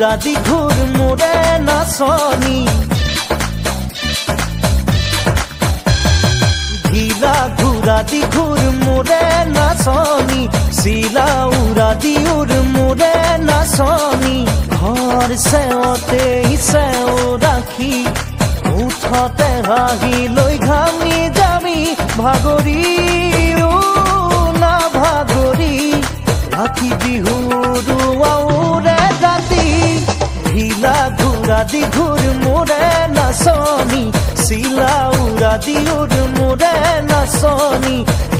ঘুৰা দি ঘূৰ মোৰে নাচনী ঢিলা ঘুৰা দি ঘূৰ মোৰে নাচনী চিলা উৰা দি উৰ মোৰে নাচনী ঘৰ চেৱতে চেও ৰাখি উঠতে হাঁহি লৈ ঘামি যাবি ভাগৰি না ভাগৰি ৰাতি বিহুৰ আউৰে ৰাতি ঢিলা ঘুৰা দি ঘূৰ মোৰে নাচনী চিলা উৰা দি উৰ মোৰে নাচনী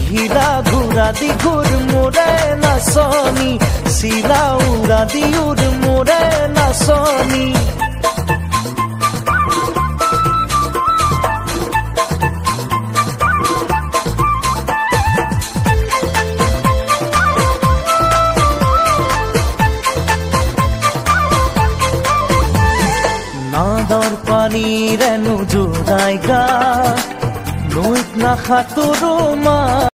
ঢিলা ঘুৰা দি ঘূৰ মোৰে নাচনী চিলা উৰা দি উৰ মোৰে নাচনী নাদৰ পানীৰে নোজোৰাই গা নৈত নাসাঁতোৰো মা